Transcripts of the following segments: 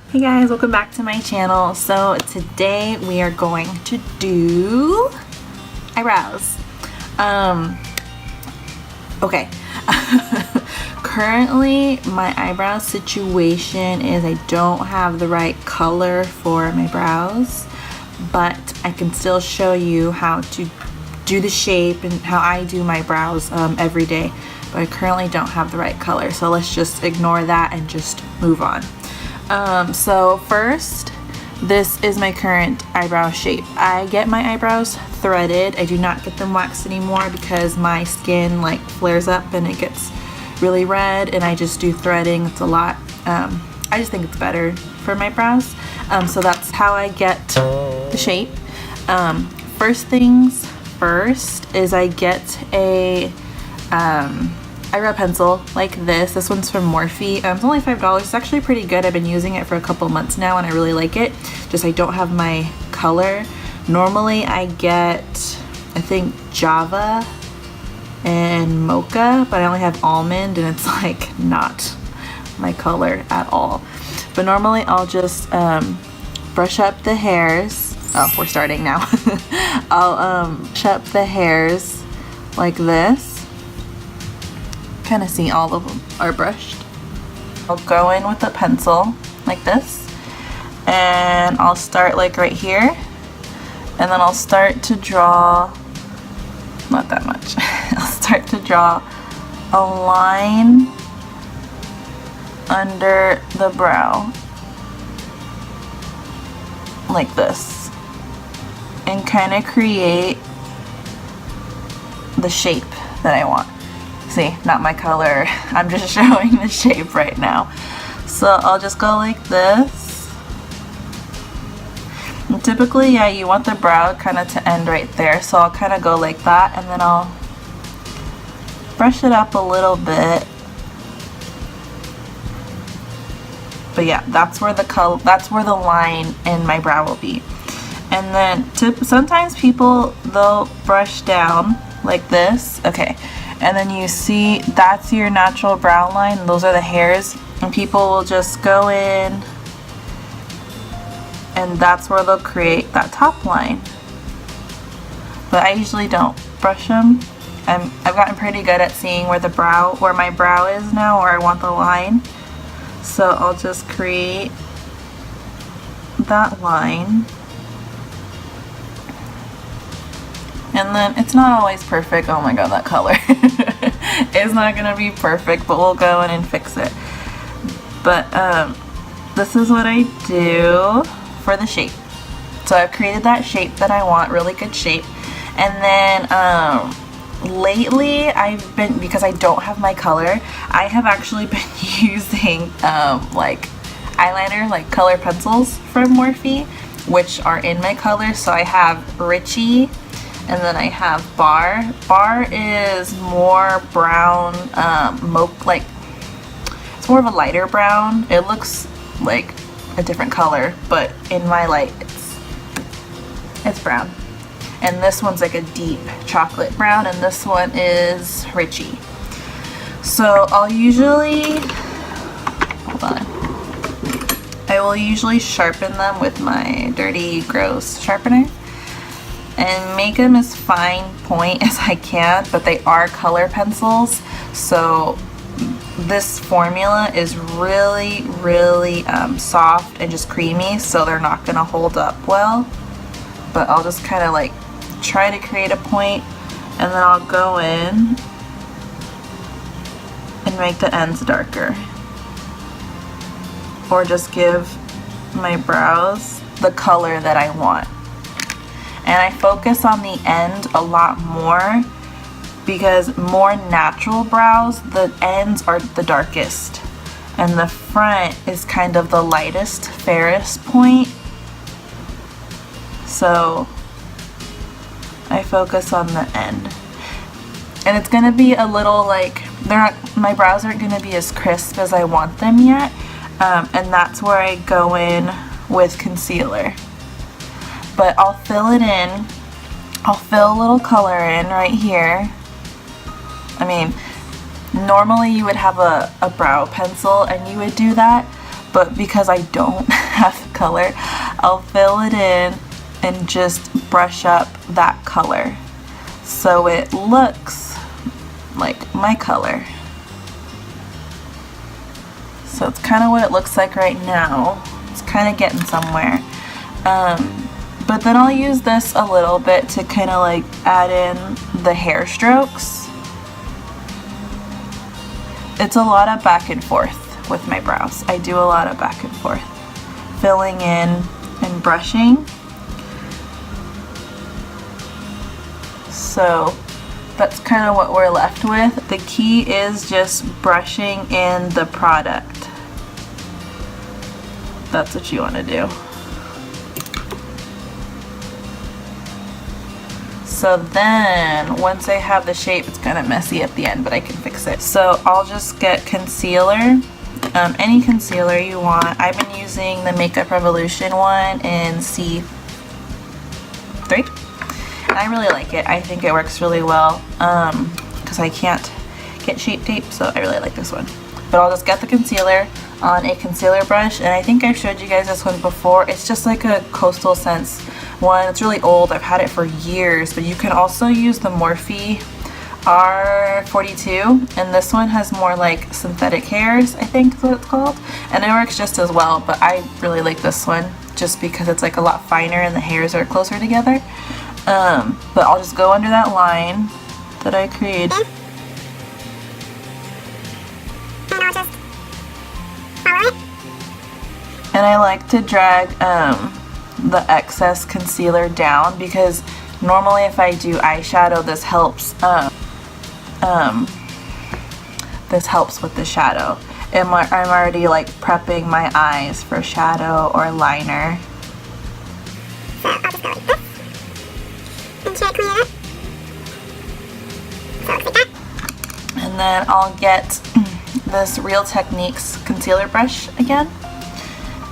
Hey guys, welcome back to my channel. So today we are going to do eyebrows. Okay. Currently my eyebrow situation is I don't have the right color for my brows, but I can still show you how to do the shape and how I do my brows every day, but I currently don't have the right color, so let's just ignore that and just move on. So first, this is my current eyebrow shape. I get my eyebrows threaded. I do not get them waxed anymore because my skin like flares up and it gets really red, and I just do threading. It's a lot. I just think it's better for my brows. So that's how I get the shape. First things first is I get a eyebrow pencil like this. This one's from Morphe. It's only $5. It's actually pretty good. I've been using it for a couple months now and I really like it. Just I don't have my color. Normally I get, I think, Java and Mocha, but I only have almond and it's like not my color at all. But normally I'll just brush up the hairs. Oh, we're starting now. I'll brush up the hairs like this. Kind of see all of them are brushed. I'll go in with a pencil like this, and I'll start like right here, and then I'll start to draw, not that much, I'll start to draw a line under the brow like this and kind of create the shape that I want. See, not my color, I'm just showing the shape right now. So I'll just go like this. And typically, yeah, you want the brow kind of to end right there, so I'll kind of go like that, and then I'll brush it up a little bit. But yeah, that's where the line in my brow will be. And then sometimes people, they'll brush down like this. Okay. And then you see that's your natural brow line, those are the hairs, and people will just go in and that's where they'll create that top line. But I usually don't brush them. I've gotten pretty good at seeing where my brow is now, where I want the line. So I'll just create that line. And then it's not always perfect. Oh my god, that color. It's not gonna be perfect, but we'll go in and fix it. But this is what I do for the shape. So I've created that shape that I want, really good shape. And then lately I've been, because I don't have my color, I have actually been using like eyeliner, like color pencils from Morphe, which are in my color. So I have RICHIE, and then I have Bar. Bar is more brown, like it's more of a lighter brown. It looks like a different color, but in my light, it's brown. And this one's like a deep chocolate brown, and this one is RICHIE. So I'll usually, hold on. I will usually sharpen them with my dirty, gross sharpener and make them as fine point as I can, but they are color pencils, so this formula is really, really soft and just creamy, so they're not gonna hold up well. But I'll just kind of like try to create a point, and then I'll go in and make the ends darker, or just give my brows the color that I want. And I focus on the end a lot more, because more natural brows, the ends are the darkest and the front is kind of the lightest, fairest point. So I focus on the end, and it's gonna be a little like, my brows aren't gonna be as crisp as I want them yet, and that's where I go in with concealer. But I'll fill it in. I'll fill a little color in right here. I mean, normally you would have a brow pencil and you would do that, but because I don't have the color, I'll fill it in and just brush up that color so it looks like my color. So it's kind of what it looks like right now. It's kind of getting somewhere. But then I'll use this a little bit to kind of like add in the hair strokes. It's a lot of back and forth with my brows. I do a lot of back and forth, filling in and brushing. So that's kind of what we're left with. The key is just brushing in the product. That's what you want to do. So then, once I have the shape, it's kind of messy at the end, but I can fix it. So I'll just get concealer, any concealer you want. I've been using the Makeup Revolution one in C3, and I really like it. I think it works really well because I can't get Shape Tape, so I really like this one. But I'll just get the concealer on a concealer brush, and I think I've showed you guys this one before. It's just like a Coastal Scents one. It's really old. I've had it for years, but you can also use the Morphe R42, and this one has more like synthetic hairs, I think is what it's called, and it works just as well, but I really like this one just because it's like a lot finer and the hairs are closer together. But I'll just go under that line that I created. And I'll just follow it. And I like to drag the excess concealer down, because normally if I do eyeshadow, this helps with the shadow. And I'm already like prepping my eyes for shadow or liner. So I'll just go like this and try to clean it up. So like that. And then I'll get this Real Techniques concealer brush again,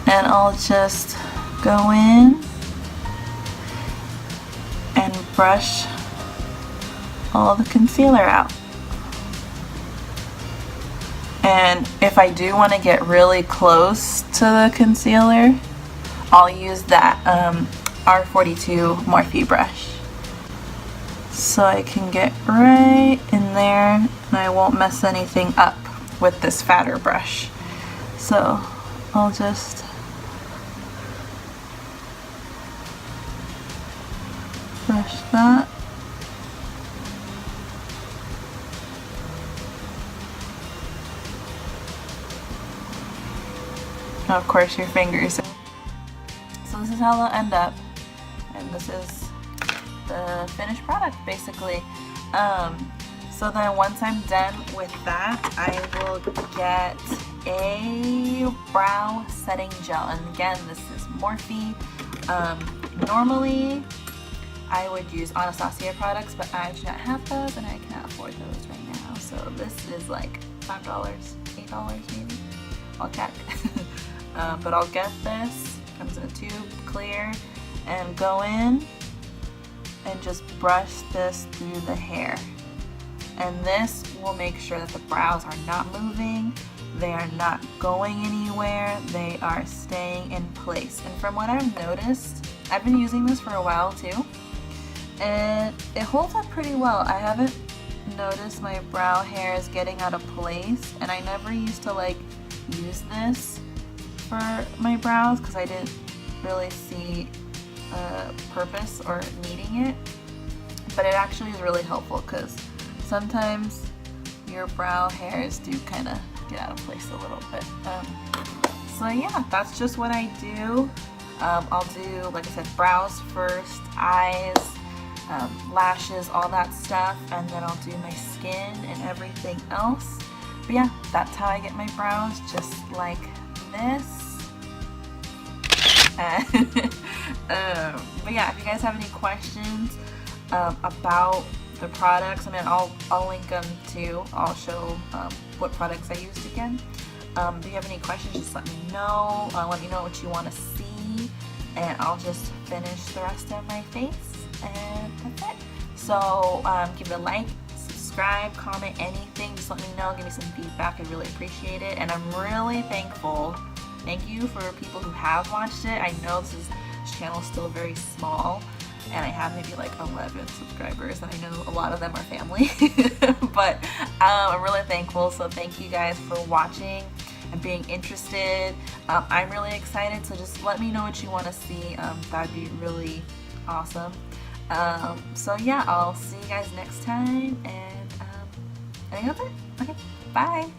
and I'll just go in and brush all the concealer out. And if I do want to get really close to the concealer, I'll use that R42 Morphe brush. So I can get right in there and I won't mess anything up with this fatter brush. So I'll just brush that. And of course your fingers. So this is how they'll end up, and this is the finished product basically. So then once I'm done with that, I will get a brow setting gel, and again this is Morphe. Normally I would use Anastasia products, but I do not have those and I cannot afford those right now. So this is like $5, $8 maybe. I'll check. But I'll get this. Comes in a tube, clear, and go in and just brush this through the hair. And this will make sure that the brows are not moving, they are not going anywhere, they are staying in place. And from what I've noticed, I've been using this for a while too, and it holds up pretty well. I haven't noticed my brow hairs getting out of place, and I never used to like use this for my brows because I didn't really see a purpose or needing it, but it actually is really helpful because sometimes your brow hairs do kind of get out of place a little bit. So yeah, that's just what I do. I'll do, like I said, brows first, eyes, lashes, all that stuff, and then I'll do my skin and everything else. But yeah, that's how I get my brows, just like this. But yeah, if you guys have any questions about the products, I mean, I'll link them too. I'll show what products I used again. If you have any questions, just let me know. Let me know what you want to see, and I'll just finish the rest of my face, and that's it. So give it a like, subscribe, comment, anything. Just let me know. Give me some feedback. I really appreciate it, and I'm really thankful thank you for people who have watched it. I know this channel is still very small, and I have maybe like 11 subscribers, and I know a lot of them are family. But I'm really thankful, so thank you guys for watching and being interested. I'm really excited, so just let me know what you want to see. That'd be really awesome. So yeah, I'll see you guys next time, and I think that's it. Okay, bye!